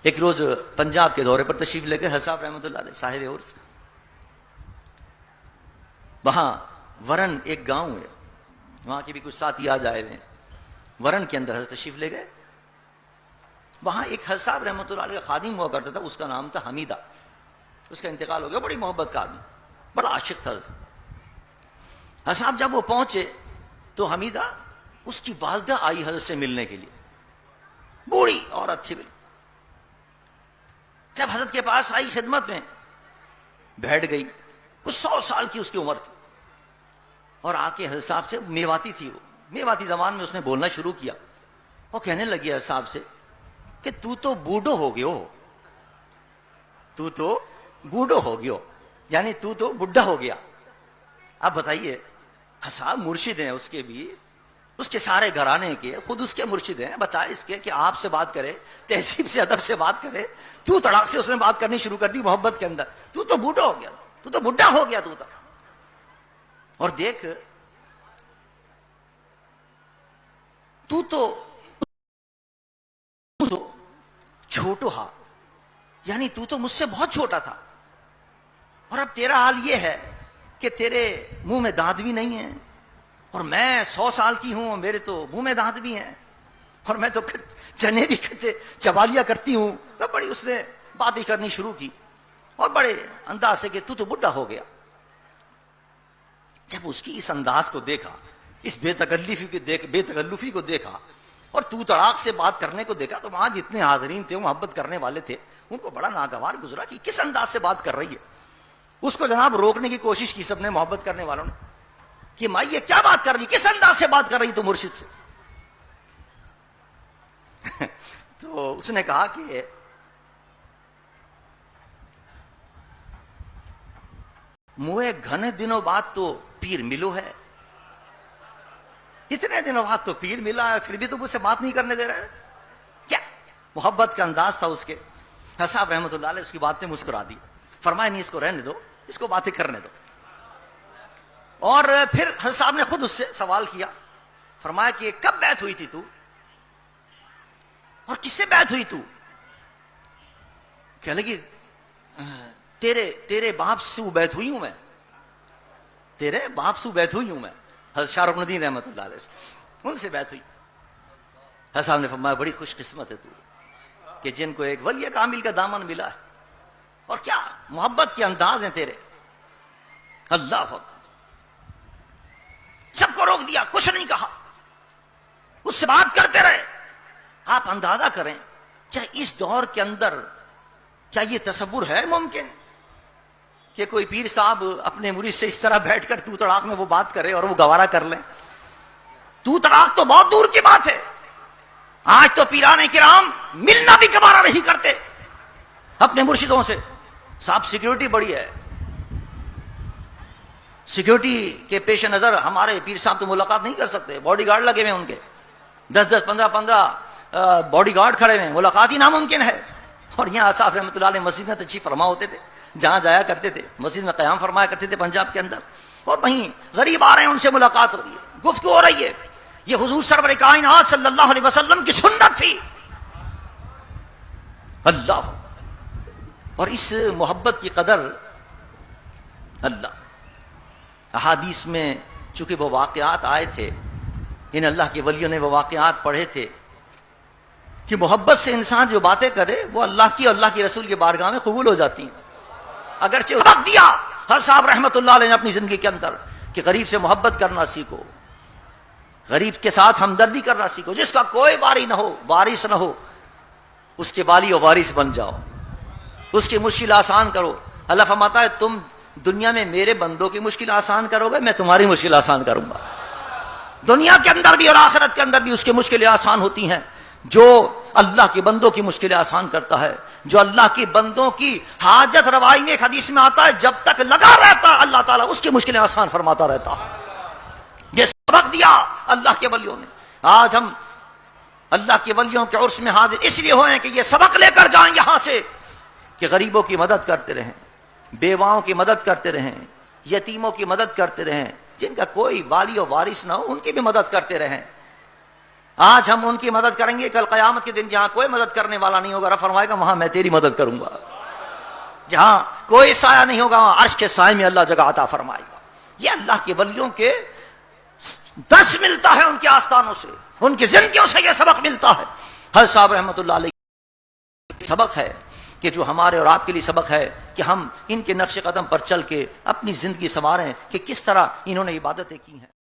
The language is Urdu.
ایک روز پنجاب کے دورے پر تشریف لے کے حضرت صاحب رحمۃ اللہ علیہ صاحب عرس، وہاں ورن ایک گاؤں ہے، وہاں کے بھی کچھ ساتھی آ جائے ہوئے، ورن کے اندر حضرت تشریف لے گئے۔ وہاں ایک حضرت صاحب رحمۃ اللہ علیہ کا خادم ہوا کرتا تھا، اس کا نام تھا حمیدہ، اس کا انتقال ہو گیا، بڑی محبت کا آدمی، بڑا عاشق تھا حضرت صاحب۔ جب وہ پہنچے تو حمیدہ، اس کی والدہ آئی حضرت سے ملنے کے لیے، بوڑھی عورت تھی بالکل۔ جب حضرت کے پاس آئی، خدمت میں بیٹھ گئی، کچھ 100 سال کی اس کی عمر تھی، اور آ کے حضرت صاحب سے، میواتی تھی وہ، میواتی زبان میں اس نے بولنا شروع کیا، وہ کہنے لگی حضرت صاحب سے کہ تو بوڑھو ہو گئے ہو، تو بوڑھو ہو گئے ہو، یعنی تو بڈھا ہو گیا۔ اب بتائیے، صاحب مرشد ہیں اس کے بھی، اس کے سارے گھرانے کے، خود اس کے مرشد ہیں، بچائے اس کے کہ آپ سے بات کرے، تہذیب سے ادب سے بات کرے، تو تڑاک سے اس نے بات کرنی شروع کر دی محبت کے اندر، تو بوڑھا ہو گیا، تو بڈھا ہو گیا تو۔ اور دیکھ، تو چھوٹو ہا، یعنی تو مجھ سے بہت چھوٹا تھا، اور اب تیرا حال یہ ہے کہ تیرے منہ میں دانت بھی نہیں ہے، اور میں 100 سال کی ہوں، میرے تو منہ میں دانت بھی ہیں، اور میں تو چنے بھی کچے چبا لیا کرتی ہوں۔ تو بڑی اس نے باتیں کرنی شروع کی، اور بڑے انداز سے کہ تو بڈھا ہو گیا۔ جب اس کی اس انداز کو دیکھا، اس بے تکلفی کو دیکھا، اور تو تڑاک سے بات کرنے کو دیکھا، تو وہاں جتنے حاضرین تھے، وہ محبت کرنے والے تھے، ان کو بڑا ناگوار گزرا کہ کس انداز سے بات کر رہی ہے۔ اس کو جناب روکنے کی کوشش کی سب نے، محبت کرنے والوں نے، کہ مائی یہ کیا بات کر رہی، کس انداز سے بات کر رہی تو مرشد سے۔ تو اس نے کہا کہ موئے گھنے دنوں بعد تو پیر ملو ہے، اتنے دنوں بعد تو پیر ملا ہے، پھر بھی تو مجھ سے بات نہیں کرنے دے رہا ہے، کیا محبت کا انداز تھا اس کے۔ حضرت صاحب رحمۃ اللہ علیہ اس کی بات پہ مسکرا دی، فرمایا نہیں، اس کو رہنے دو، اس کو باتیں کرنے دو۔ اور پھر حضرت صاحب نے خود اس سے سوال کیا، فرمایا کہ کب بیعت ہوئی تھی تو، اور کس سے بیعت ہوئی تو؟ کہنے لگی تیرے باپ سے بیعت ہوئی ہوں میں، تیرے باپ سے بیعت ہوئی ہوں میں، حضرت شاہ رکن الدین رحمۃ اللہ علیہ سے، ان سے بیعت ہوئی۔ حضرت صاحب نے فرمایا بڑی خوش قسمت ہے تو، کہ جن کو ایک ولی کامل کا دامن ملا ہے، اور کیا محبت کے انداز ہیں تیرے، اللہ اکبر۔ سب کو روک دیا، کچھ نہیں کہا، اس سے بات کرتے رہے۔ آپ اندازہ کریں، کیا اس دور کے اندر کیا یہ تصور ہے ممکن کہ کوئی پیر صاحب اپنے مرید سے اس طرح بیٹھ کر تو تڑاک میں وہ بات کرے اور وہ گوارا کر لیں؟ تو تڑاک تو بہت دور کی بات ہے، آج تو پیران کرام ملنا بھی گوارا نہیں کرتے اپنے مرشدوں سے۔ صاحب سیکیورٹی بڑی ہے، سیکیورٹی کے پیش نظر ہمارے پیر صاحب تو ملاقات نہیں کر سکتے، باڈی گارڈ لگے ہوئے ان کے، 10 15 باڈی گارڈ کھڑے ہوئے، ملاقات ہی ناممکن ہے۔ اور یہاں صاحب رحمۃ اللہ علیہ مسجد میں تشریف فرما ہوتے تھے، جہاں جایا کرتے تھے مسجد میں قیام فرمایا کرتے تھے پنجاب کے اندر، اور وہیں غریب آ رہے ہیں، ان سے ملاقات ہو رہی ہے، گفتگو ہو رہی ہے۔ یہ حضور سرور کائنات صلی اللہ علیہ وسلم کی سنت تھی، اللہ۔ اور اس محبت کی قدر اللہ، احادیث میں چونکہ وہ واقعات آئے تھے، ان اللہ کے ولیوں نے وہ واقعات پڑھے تھے کہ محبت سے انسان جو باتیں کرے وہ اللہ کی اور اللہ کے رسول کے بارگاہ میں قبول ہو جاتی ہیں۔ اگرچہ وقت دیا حضرت صاحب رحمۃ اللہ علیہ نے اپنی زندگی کے اندر کہ غریب سے محبت کرنا سیکھو، غریب کے ساتھ ہمدردی کرنا سیکھو، جس کا کوئی واری نہ ہو، وارث نہ ہو، اس کے والی و وارث بن جاؤ، اس کی مشکل آسان کرو۔ اللہ فرماتا ہے تم دنیا میں میرے بندوں کی مشکل آسان کرو گے، میں تمہاری مشکل آسان کروں گا۔ دنیا کے اندر بھی اور آخرت کے اندر بھی اس کی مشکلیں آسان ہوتی ہیں جو اللہ کے بندوں کی مشکلیں آسان کرتا ہے، جو اللہ کے بندوں کی حاجت روائی میں ایک حدیث میں آتا ہے جب تک لگا رہتا ہے اللہ تعالیٰ اس کی مشکلیں آسان فرماتا رہتا ہے۔ یہ سبق دیا اللہ کے ولیوں نے۔ آج ہم اللہ کے ولیوں کے عرس میں حاضر اس لیے ہوئے ہیں کہ یہ سبق لے کر جائیں یہاں سے کہ غریبوں کی مدد کرتے رہیں، بیواؤں کی مدد کرتے رہیں، یتیموں کی مدد کرتے رہیں، جن کا کوئی والی و وارث نہ ہو ان کی بھی مدد کرتے رہیں۔ آج ہم ان کی مدد کریں گے، کل قیامت کے دن جہاں کوئی مدد کرنے والا نہیں ہوگا، رب فرمائے گا وہاں میں تیری مدد کروں گا۔ جہاں کوئی سایہ نہیں ہوگا وہاں عرش کے سائے میں اللہ جگہ عطا فرمائے گا۔ یہ اللہ کے ولیوں کے درس ملتا ہے، ان کے آستانوں سے، ان کی زندگیوں سے یہ سبق ملتا ہے۔ حضرت صاحب رحمۃ اللہ علیہ سبق ہے کہ جو ہمارے اور آپ کے لیے سبق ہے کہ ہم ان کے نقش قدم پر چل کے اپنی زندگی سنواریں کہ کس طرح انہوں نے عبادتیں کی ہیں۔